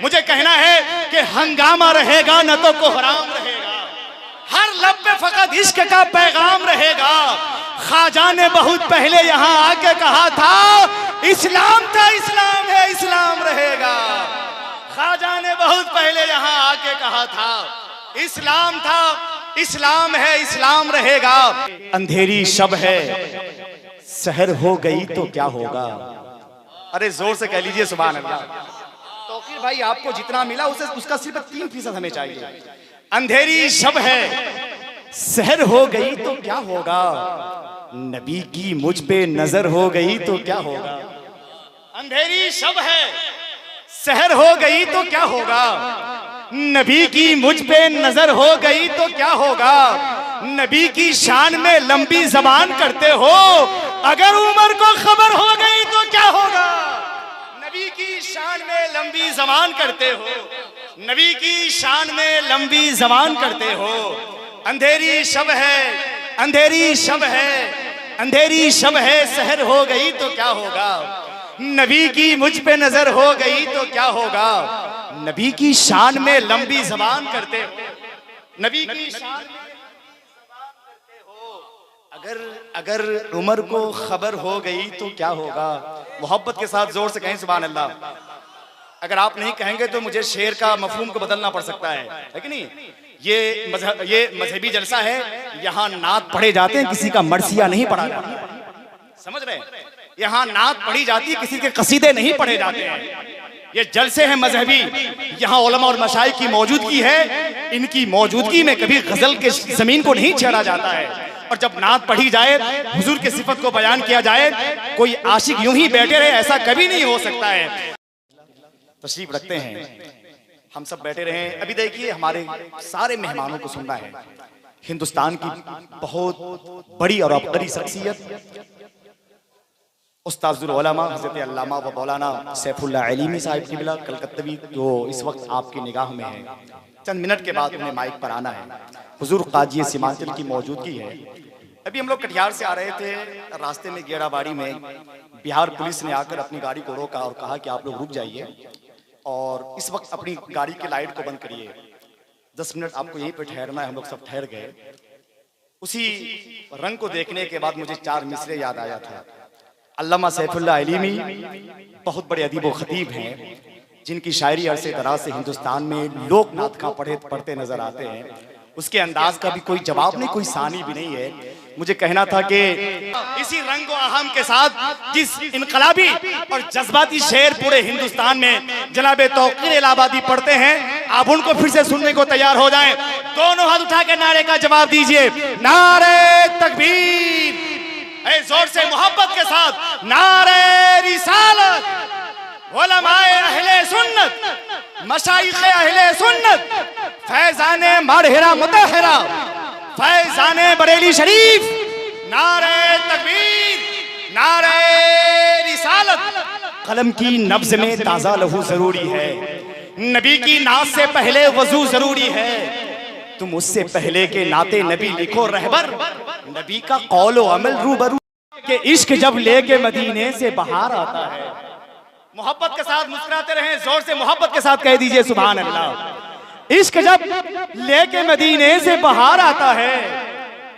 मुझे कहना है कि हंगामा रहेगा न तो कोहराम रहेगा, हर लब पे फकत इश्क का पैगाम रहेगा। ख्वाजा ने बहुत पहले यहाँ आके कहा था इस्लाम था इस्लाम है इस्लाम रहेगा। ख्वाजा ने बहुत पहले यहाँ आके कहा था इस्लाम था इस्लाम है इस्लाम रहेगा। अंधेरी शब है सहर हो गई तो क्या होगा। अरे जोर से कह लीजिए सुभान अल्लाह। तौकीर भाई आपको जितना मिला उसे उसका सिर्फ 3% हमें चाहिए। अंधेरी शब है सहर हो गई तो क्या होगा, नबी की मुझ पे नजर हो गई तो क्या होगा। अंधेरी शब है सहर हो गई तो क्या होगा, नबी की मुझ पे नजर हो गई तो क्या होगा। नबी की शान में लंबी जबान करते हो, अगर उमर को खबर हो गई तो क्या होगा। नबी की शान में लंबी जबान करते हो, नबी की शान में लंबी जबान करते हो। अंधेरी शब है अंधेरी शब है अंधेरी शब है सहर हो गई तो क्या होगा, नबी की मुझ पे नजर हो गई तो क्या होगा। नबी की शान में लंबी जबान करते हो, नबी की शान में जबान करते हो, अगर उमर को खबर हो गई तो क्या होगा। मोहब्बत के साथ जोर से कहें सुभान अल्लाह। अगर आप नहीं कहेंगे तो मुझे शेर का मफहूम को बदलना पड़ सकता है कि नहीं। ये मजहबी जलसा है, यहाँ नात पढ़े जाते हैं, किसी का मरसिया नहीं पढ़ा जाता, समझ रहे हैं। यहाँ नात पढ़ी जाती है, किसी के कसीदे नहीं पढ़े जाते हैं। ये जलसे हैं मजहबी, यहाँ उलमा और मशाइख की मौजूदगी है, इनकी मौजूदगी में कभी गजल के जमीन को नहीं छेड़ा जाता है। और जब नात पढ़ी जाए, हुजूर की सिफत को बयान किया जाए, कोई आशिक यूं ही बैठे रहे ऐसा कभी नहीं हो सकता है। तशरीफ रखते हैं, हम सब बैठे रहे। अभी देखिए हमारे सारे मेहमानों को सुनना है। हिंदुस्तान की बहुत बड़ी और अबकारी शख्सियत उस्ताजुल उलमा हज़रत अल्लामा व मौलाना सैफुल्लाह अलीमी साहिब क़िबला कलकत्तवी, जो इस वक्त आपकी निगाह में है। चंद मिनट के बाद उन्हें माइक पर आना है। हुजूर काजी सीमांचल की मौजूदगी है। अभी हम लोग कटिहार से आ रहे थे, रास्ते में गेड़ाबाड़ी में बिहार पुलिस ने आकर अपनी गाड़ी को रोका और कहा कि आप लोग रुक जाइए और इस वक्त अपनी गाड़ी की लाइट को बंद करिए, 10 मिनट आपको यहीं पे ठहरना है। हम लोग सब ठहर गए। उसी रंग को देखने के बाद मुझे 4 मिसरे याद आया था। अल्लामा सैफुल्लाह अलीमी बहुत बड़े अदीब व खतीब हैं, जिनकी शायरी अरसे दराज से हिंदुस्तान में लोक नात का पढ़ते नजर आते हैं। उसके अंदाज का भी कोई जवाब नहीं, कोई सानी भी नहीं है। मुझे कहना था कि इसी रंग अहम के साथ जिस इनकलाबी और जज्बाती शेर पूरे हिंदुस्तान में जनाब तौकीर इलाहाबादी पढ़ते हैं, आप उनको फिर से सुनने को तैयार हो जाएं। दोनों हाथ उठा के नारे का जवाब दीजिए, नारे तकबीर। जोर से मोहब्बत के साथ नारे रिसालत। उलमाए अहले सुन्नत, मशाइखे अहले सुन्नत, फैजाने मरहरा मुतहरा, फैजाने बरेली शरीफ, नारे तकबीर, नारे रिसालत। कलम की नब्ज में ताजा लहू जरूरी है, नबी की नात से पहले वजू जरूरी है। तुम उससे पहले के नाते नबी लिखो रहबर, नबी का कौल व अमल रूबरू के इश्क जब लेके मदीने से बाहर आता है। मोहब्बत के साथ मुस्कुराते रहें, जोर से मोहब्बत के साथ कह दीजिए सुभान अल्लाह। इश्क जब लेके मदीने से बाहर आता है,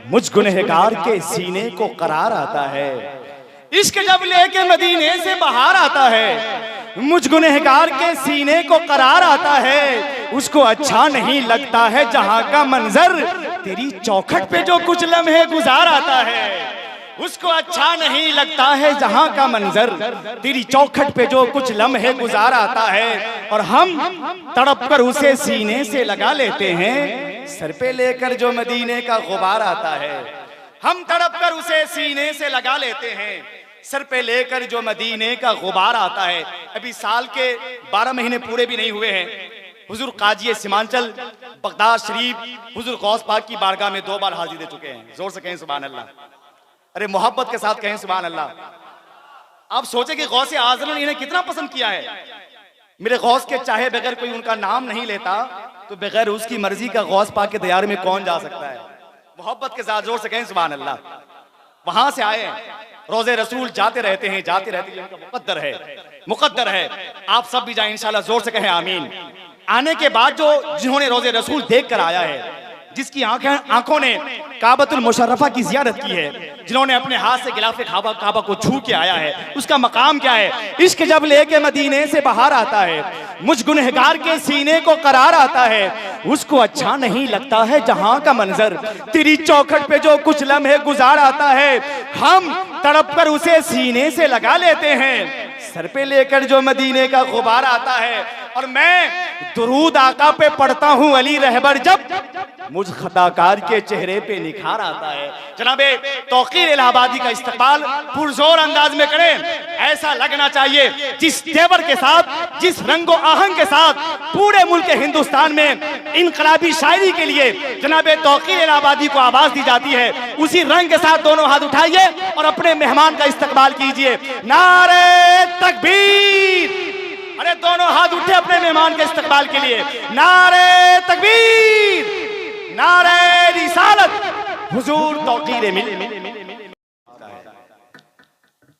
मुझ गुनहगार के सीने को करार आता है। इश्क जब लेके मदीने से बाहर आता है, मुझ गुनहगार के सीने को करार आता है। उसको अच्छा नहीं लगता है जहां का मंजर, तेरी चौखट पे जो कुछ लम्हे गुजार आता है। उसको अच्छा नहीं लगता है जहां का मंजर, तेरी चौखट पे जो कुछ लम्हे गुजार आता है। और हम तड़प कर उसे सीने से लगा लेते हैं, सर पे लेकर जो मदीने का गुबार आता है। हम तड़प कर उसे सीने से लगा लेते हैं, सर पे लेकर जो मदीने का गुबार आता है। अभी साल के 12 महीने पूरे भी नहीं हुए हैं, हुजूर काजी सीमांचल बगदाद शरीफ हुजूर गौस पाक की बारगाह में 2 बार हाजिरी दे चुके हैं। जोर से कहें सुभान अल्लाह। अरे मोहब्बत के साथ कहें सुभान अल्लाह। आप सोचे कि गौस आज़म ने इन्हें कितना पसंद किया है। मेरे गौस के चाहे बगैर कोई उनका नाम नहीं लेता, तो बगैर उसकी मर्जी का गौस पाक के दयार में कौन जा सकता है। मोहब्बत के साथ जोर से कहें सुभान अल्लाह। वहां से आए रोजे रसूल जाते रहते हैं, जाते रहते हैं, मुकद्दर है। आप सब भी जाएं इंशाल्लाह, जोर से कहें आमीन। आने के बाद जिन्होंने रोजे रसूल देख कर आया है, जिसकी आंखों ने काबतुल मुशर्रफा की जियारत की है, जिन्होंने अपने हाथ से गिलाफे काबा को छू के आया है, उसका मकाम क्या है? इश्क जब लेके मदीने से बाहर आता है, मुझ गुनहगार के सीने को करार आता है, उसको अच्छा नहीं लगता है जहां का मंजर, तेरी चौखट पे जो कुछ लम्हे गुजार आता है, हम तड़प कर उसे सीने से लगा लेते हैं, सर पे लेकर जो मदीने का गुबार आता है। और मैं दुरूद आका पे पढ़ता हूँ अली रहबर, जब मुझ खताकार के चेहरे पे निखार आता है। जनाबे तौकीर इलाहाबादी का इस्तकबाल पुरजोर अंदाज में करें, ऐसा लगना चाहिए जिस तेवर के साथ, जिस रंगो आहंग के साथ पूरे मुल्क हिंदुस्तान में इनकलाबी शायरी के लिए जनाबे तौकीर इलाहाबादी को आवाज दी जाती है, उसी रंग के साथ दोनों हाथ उठाइए और अपने मेहमान का इस्तकबाल कीजिए। नारे तकबीर! अरे दोनों हाथ उठे अपने मेहमान के इस्तकबाल के लिए। नारे तकबीर! नारे रिसालत! हुजूर तौकीर मिल।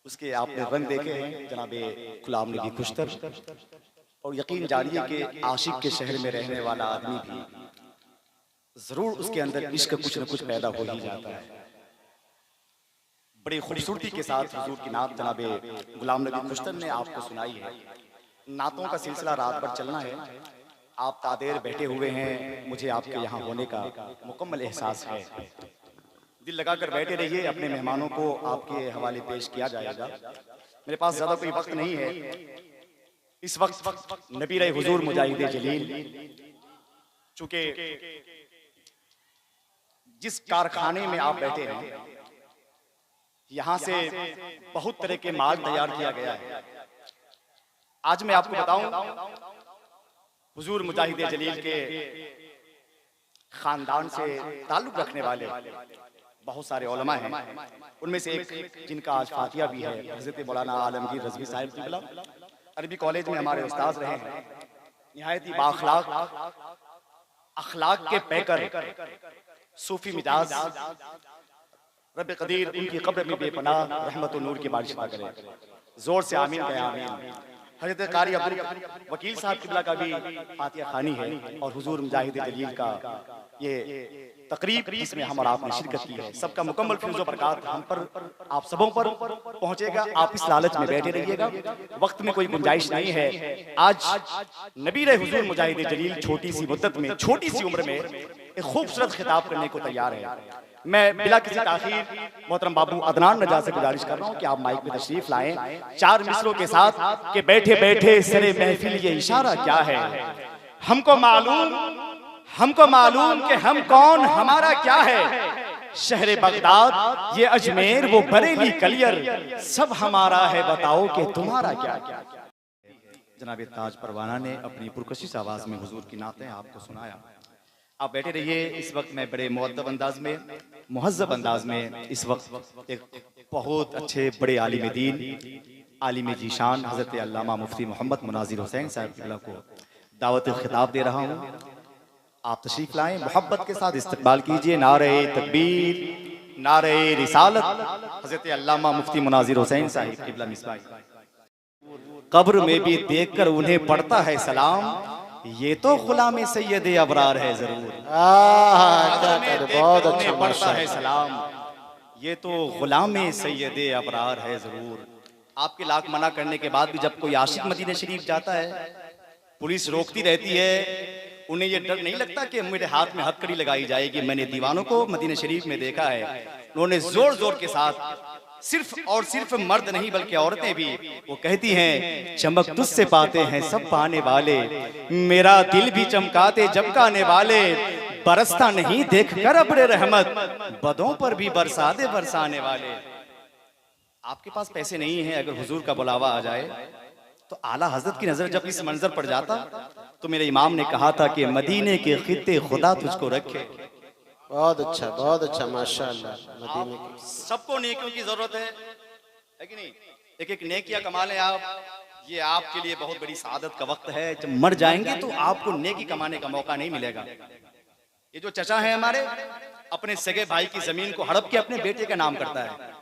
उसके आपने रंग देखे हैं जनाबे गुलाम नबी खुशतर, और यकीन जानिए कि आशिक के शहर में रहने वाला आदमी भी जरूर उसके अंदर इश्क कुछ न कुछ पैदा हो ही जाता है। बड़ी खूबसूरती के साथ हुजूर की नात जनाबे गुलाम नबी खुशतर ने आपको सुनाई है। नातों का सिलसिला रात भर चलना है। आप तादेर बैठे हुए हैं, मुझे आपके यहाँ होने का मुकम्मल एहसास है। दिल लगाकर बैठे रहिए, अपने मेहमानों को आपके हवाले पेश किया जाएगा। मेरे पास ज्यादा कोई वक्त नहीं है। इस वक्त नबी रहे हुजूर मुजाहिद जलील, चूंकि जिस कारखाने में आप बैठे हैं, यहाँ से बहुत तरह के माल तैयार किया गया है। आज मैं आपको बताऊं, हुजूर मुजाहिद जलील के खानदान से ताल्लुक रखने वाले बहुत सारे उलमा हैं। उनमें से एक जिनका आज फातिया भी है, हज़रत मौलाना आलमगीर रज़वी साहिब क़िबला, अरबी कॉलेज में हमारे उस्ताद रहे हैं। निहायत ही बाअखलाक, अखलाक के पैकर, सूफी मिजाज, रब कदीर उनकी कब्र में बेपनाह रहमत और नूर की बारिश करे। जोर से आमीन कहें आमीन। हज़रत कारी अब्दुल वकील साहब क़िबला का भी फातिहा खानी है, और हुजूर मुजाहिद जलील का ये तकरीब जिसमें हम और आपने शिरकत की है, सबका मुकम्मल फैज़ व बरक़ात हम पर, आप सबों पर पहुंचेगा। आप इस लालच में बैठे रहिएगा, वक्त में कोई गुंजाइश नहीं है। आज नबी रहे हुजूर मुजाहिद जलील छोटी सी मुद्दत में, छोटी सी उम्र में एक खूबसूरत खिताब करने को तैयार है। मैं बिला किसी ताखीर मोहतरम बाबू अदनान नजा से गुजारिश कर रहा हूँ कि आप माइक में तशरीफ लाएं, चार मिसरों के साथ कि बैठे बैठे सरे महफिल ये इशारा क्या है, हमको मालूम कि हम कौन, हमारा क्या है, शहर बगदाद ये अजमेर वो बरेली कलियर, सब हमारा है, बताओ कि तुम्हारा क्या क्या। जनाब ताज परवाना ने अपनी पुरकशिश आवाज में हुजूर की नातें आपको सुनाया। आप बैठे रहिए। इस वक्त मैं बड़े मुअद्दब अंदाज में, मुहज़्ज़ब अंदाज में इस वक्त एक बहुत अच्छे बड़े आलिम दीन, आलिम जीशान हज़रत अल्लामा मुफ्ती मोहम्मद मुनाज़िर हुसैन साहब क़िबला को दावत खिताब दे रहा हूँ। आप तशरीफ लाएं, मोहब्बत के साथ इस्तकबाल कीजिए। नारे तकबीर, नारे रिसालत, हज़रत अल्लामा मुफ्ती मुनाज़िर हुसैन साहब क़िबला मिसबाह। कब्र में भी देखकर उन्हें पड़ता है सलाम, ये तो गुलाम सैयद अबरार है जरूर। बहुत अच्छा पढ़ता है सलाम, ये तो गुलाम सैयद अबरार है जरूर। आपके लाख मना करने के बाद भी जब कोई आशिक मदीना शरीफ जाता है, पुलिस रोकती रहती है, उन्हें ये डर नहीं लगता कि मेरे हाथ में हथकड़ी लगाई जाएगी। मैंने दीवानों को मदीना शरीफ में देखा है, उन्होंने जोर जोर के साथ, सिर्फ और सिर्फ मर्द नहीं बल्कि औरतें भी, वो कहती हैं चमक तुझसे पाते हैं सब पाने वाले, मेरा दिल भी चमकाते जब काने वाले, बरसता नहीं देख कर अब्र रहमत, बदों पर भी बरसा दे बरसाने वाले। आपके पास पैसे नहीं है, अगर हुजूर का बुलावा आ जाए तो आला हजरत की नजर जब इस मंजर पर जाता, तो मेरे इमाम ने कहा था कि मदीने के खित्ते खुदा तुझको रखे। बहुत अच्छा माशाअल्लाह। मदीने की सबको नेकियों की जरूरत है कि नहीं? एक एक नेकियां कमा लें आप, ये आपके लिए बहुत बड़ी सादत का वक्त है। जब मर जाएंगे तो आपको नेकी कमाने का मौका नहीं मिलेगा। ये जो चचा है हमारे, अपने सगे भाई की जमीन को हड़प के अपने बेटे का नाम करता है।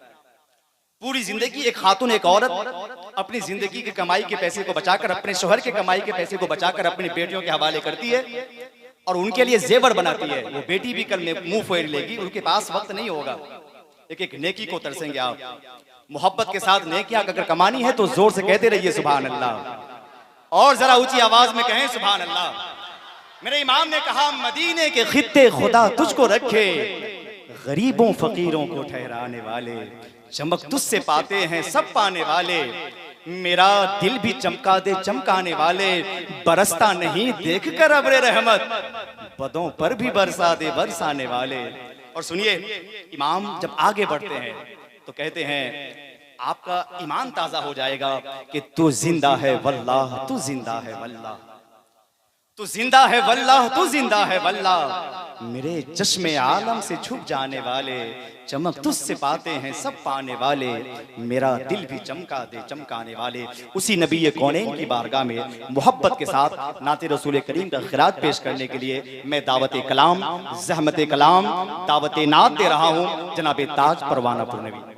पूरी जिंदगी एक खातून, एक औरत अपनी जिंदगी की कमाई के पैसे को बचाकर, अपने शोहर के कमाई के पैसे को बचाकर अपनी बेटियों के हवाले करती है और उनके लिए जेवर बनाती है। वो बेटी भी कल मुंह फेर लेगी, उनके पास वक्त नहीं होगा। एक एक नेकी को तरसेंगे आप। मोहब्बत के साथ नेकियां अगर कमानी है तो जोर से कहते रहिए सुभान अल्लाह, और जरा ऊंची आवाज में कहें सुभान अल्लाह। मेरे इमाम ने कहा, मदीने के खित्ते खुदा तुझको रखे, गरीबों फकीरों को ठहराने वाले, चमक तुझसे पाते हैं सब पाने वाले, मेरा दिल भी चमका दे चमकाने वाले, बरसता नहीं देख कर अब्रे रहमत, बदों पर भी बरसा दे बरसाने वाले। और सुनिए, इमाम जब आगे बढ़ते हैं तो कहते हैं आपका ईमान ताजा हो जाएगा कि तू जिंदा है वल्लाह, तू जिंदा है वल्लाह, तू जिंदा है वल्लाह, तू जिंदा है वल्लाह, मेरे चश्मे आलम से छुप जाने वाले, चमक तुझसे पाते हैं सब पाने वाले, मेरा दिल भी चमका दे चमकाने वाले। उसी नबी कौनैन की बारगाह में मोहब्बत के साथ नाते रसूल करीम का खिरात पेश करने के लिए मैं दावत कलाम, ज़हमत कलाम, दावत नात दे रहा हूँ जनाब ताज परवाना पुरनवी।